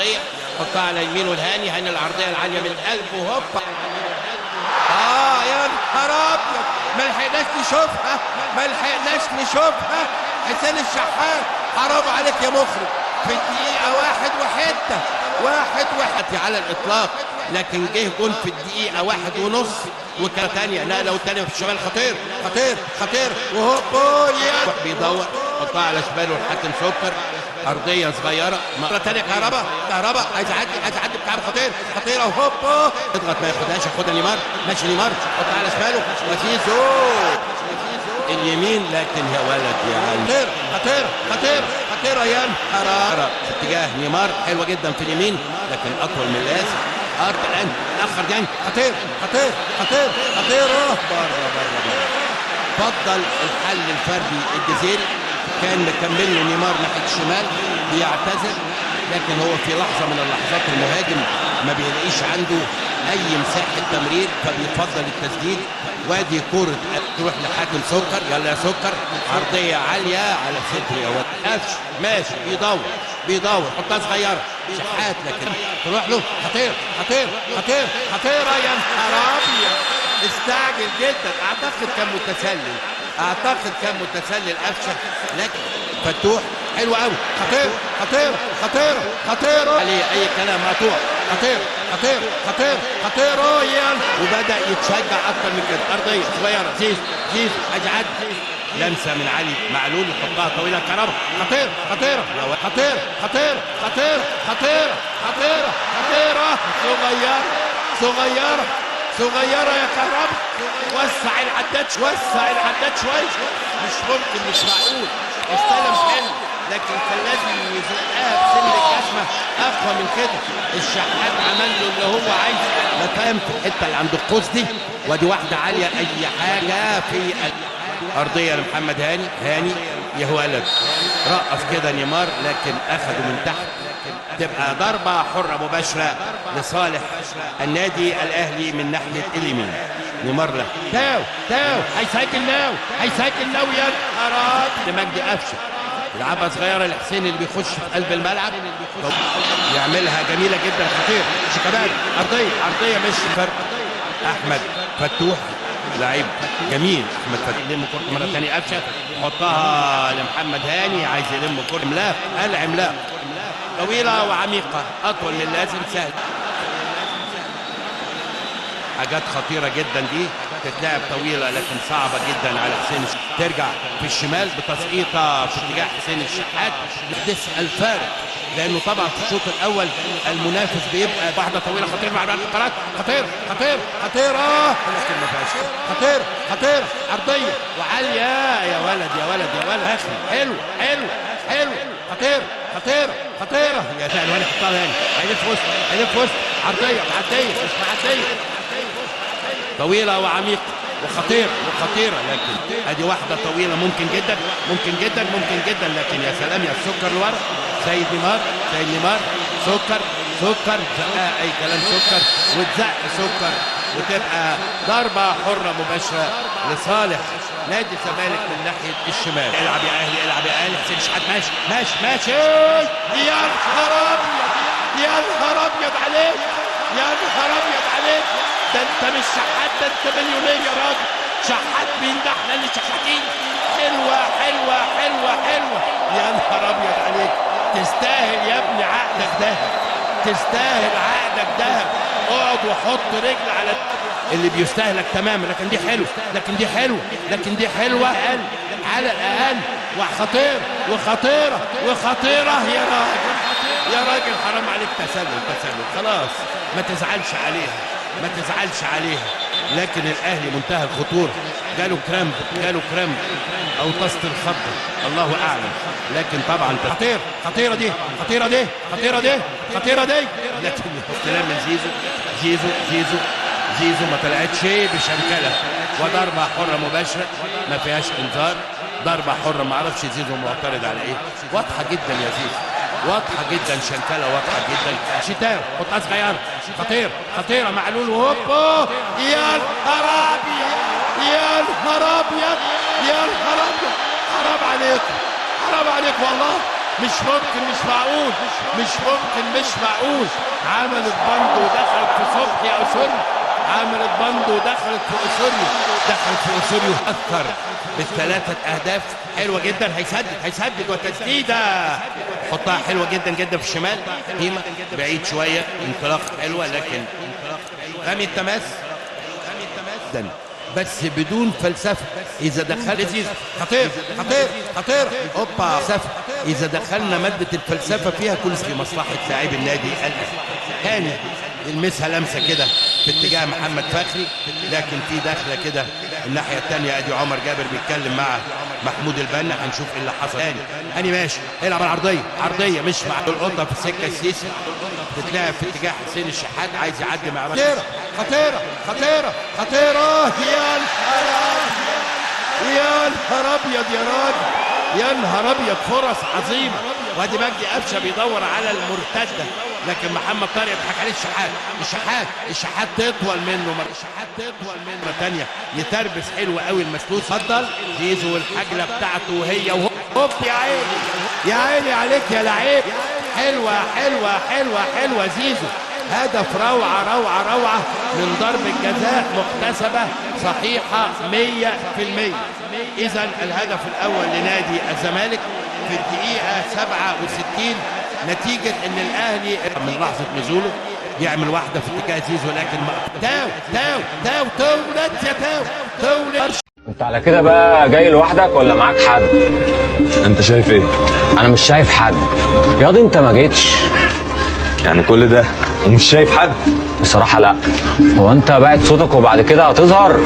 ارضيه حطها على يمينه الهاني، هاني العرضيه العاليه من قلبه هوبا. يا نهار ابيض، ما لحقناش نشوفها، ما لحقناش نشوفها. حسين الشحات حرام عليك يا مخرج، في الدقيقه واحد وحدة على الاطلاق، لكن جه جون في الدقيقه 1.5 وكانت ثانيه نقله والثانيه في الشمال. خطير خطير خطير وهوب بيدور حطها على شماله الحكم سكر. ارضيه صغيره مره ثانيه، كهربا عايز يعدي بكعب خطيره وهوب اضغط ما ياخدهاش، ياخدها نيمار، ماشي نيمار حطها على شماله وزيزو اليمين، لكن يا ولد يعني خطيره يا نهار في اتجاه نيمار، حلوه جدا في اليمين لكن اطول من اللازم. الان الاخر جاي خطير بره. فضل الحل الفردي الجزيري، كان مكمل له نيمار ناحيه الشمال بيعتذر، لكن هو في لحظه من اللحظات المهاجم ما بيلاقيش عنده اي مساحه تمرير فبيفضل التسديد. وادي كوره تروح لحاتم سكر، يلا يا سكر عرضيه عاليه على صدر يا ولد قفش ماشي بيدور حطها صغيره شحات لكن تروح له. خطيره يا نهار ابيض، استعجل جدا. اعتقد كان متسلل قفشه، لكن فتوح حلو قوي. خطير عليه اي كلام مقطوع. خطير وبدا يتشجع اكتر من كده. ارضيه صغيره زيزو اجعد لمسه من علي معلول يحطها طويله كهربا. صغيره يا كهربا. وسع العداد شويه. مش معقول. استلم حلو لكن كان لازم يزقها بسن الجزمه اقوى من كده. الشحات عمل له اللي هو عايزه، ما فاهم في الحته اللي عند القوس دي. ودي واحده عاليه اي حاجه في ارضيه لمحمد هاني يا ولد رقص كده نيمار لكن اخده من تحت. تبقى ضربه حره مباشره لصالح النادي الاهلي من ناحيه اليمين. نيمار له تاو هيسجل ناو يا نهار لمجدي قفشه، يلعبها صغيره لحسين اللي بيخش في قلب الملعب يعملها جميله جدا. خطير شيكابالا ارضيه مش فرق. احمد فتوح لعيب جميل. احمد فتوح يلم كره مره ثانيه قفشه يحطها لمحمد هاني، عايز يلم كره عملاق طويله وعميقه اطول من اللازم. سهل حاجات خطيره جدا دي تتلعب طويله لكن صعبه جدا على حسين. ترجع في الشمال بتسقيطه في اتجاه حسين الشحات يحدث الفارق، لانه طبعا في الشوط الاول المنافس بيبقى واحده طويله خطيره مع القرارات. خطيره لكن ما فيهاش. خطير ارضيه وعاليه يا ولد اخي. حلو خطيره يا سهل. وانا حطها هنا هيلف وسط عرضيه معديه طويله وعميقه وخطيره لكن ادي واحده طويله ممكن جدا لكن يا سلام يا السكر لورا. سيد نيمار سكر زقها اي كلام سكر وتزق سكر وتبقى ضربه حره مباشره لصالح نادي الزمالك من ناحيه الشمال. العب يا اهلي حسين شحات ماشي يا نهار ابيض عليك. ده انت مش شحات، ده انت مليونير يا راجل. شحات مين ده؟ احنا اللي شحاتين. حلوه يا نهار ابيض عليك. تستاهل يا ابني عقدك دهب. اقعد وحط رجل على اللي بيستهلك تماما. لكن دي حلوه على الاقل وخطيره يا راجل حرام عليك. تسلل خلاص ما تزعلش عليها. لكن الاهلي منتهى الخطوره، جاله كرامب او طست الخضه الله اعلم. لكن طبعا خطيره دي لكن استلام من زيزو ما طلعتش بشنكله وضربه حره مباشره ما فيهاش انذار. ضربه حره ما اعرفش زيزو معترض على ايه. واضحه جدا يا زيزو، واضحه جدا شنكله واضحه جدا. شتاو حطها صغيره خطيره معلول وهوب يا نهار ابيض حرام عليك والله. مش ممكن، مش معقول، مش ممكن، مش معقول. عملت بند ودخلت في صبحي أسوريو، عملت بند ودخلت في أسوريو، دخلت في أسوريو، أثر بالثلاثة أهداف حلوة جدا. هيسدد وتسديدة حطها حلوة جدا جدا في الشمال، قيمة بعيد شوية، انطلاق حلوة لكن رمي التماس بس بدون فلسفة. إذا دخلت خطير خطير خطير أوبا فلسفة. إذا دخلنا مادة الفلسفة فيها كل في مصلحة لاعب النادي الأهلي. هاني يلمسها لمسة كده في اتجاه محمد فخري، لكن في دخلة كده الناحية الثانية. ادي عمر جابر بيتكلم مع محمود البنا، هنشوف ايه اللي حصل. هاني ماشي يلعب العرضية، عرضية مش مع القطة في السكة السيسي، تتلعب في اتجاه حسين الشحات، عايز يعدي مع خطيرة خطيرة خطيرة خطيرة. يا نهار ابيض يا راجل، يا نهار ابيض، فرص عظيمة. وادي مجدي قفشه بيدور على المرتده، لكن محمد طارق يضحك عليه. الشحات تطول منه مره ثانيه، يتربس حلو قوي المسلوس. اتفضل زيزو والحجله بتاعته وهي هوب. يا عيني يا عيني عليك يا لعيب. حلوه حلوه حلوه حلوه زيزو. هدف روعه روعه روعه من ضربه جزاء محتسبه صحيحه 100%. اذا الهدف الاول لنادي الزمالك في الدقيقة 67، نتيجة ان الاهلي من لحظة نزوله يعمل واحدة في اتجاه زيزو، لكن تولد يا تولد. انت على كده بقى جاي لوحدك ولا معاك حد؟ انت شايف ايه؟ انا مش شايف حد. ياض انت ما جيتش يعني كل ده ومش شايف حد؟ بصراحة لا. هو انت باعت صوتك وبعد كده هتظهر؟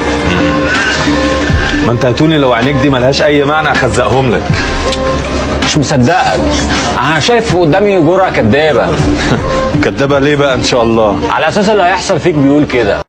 ما انت هتقولي لو عينيك دي ملهاش اي معنى اخزقهم لك. مش مصدقك، انا شايف قدامي جرعة كدابة. كدابة ليه بقى ان شاء الله؟ على اساس اللي هيحصل فيك بيقول كده.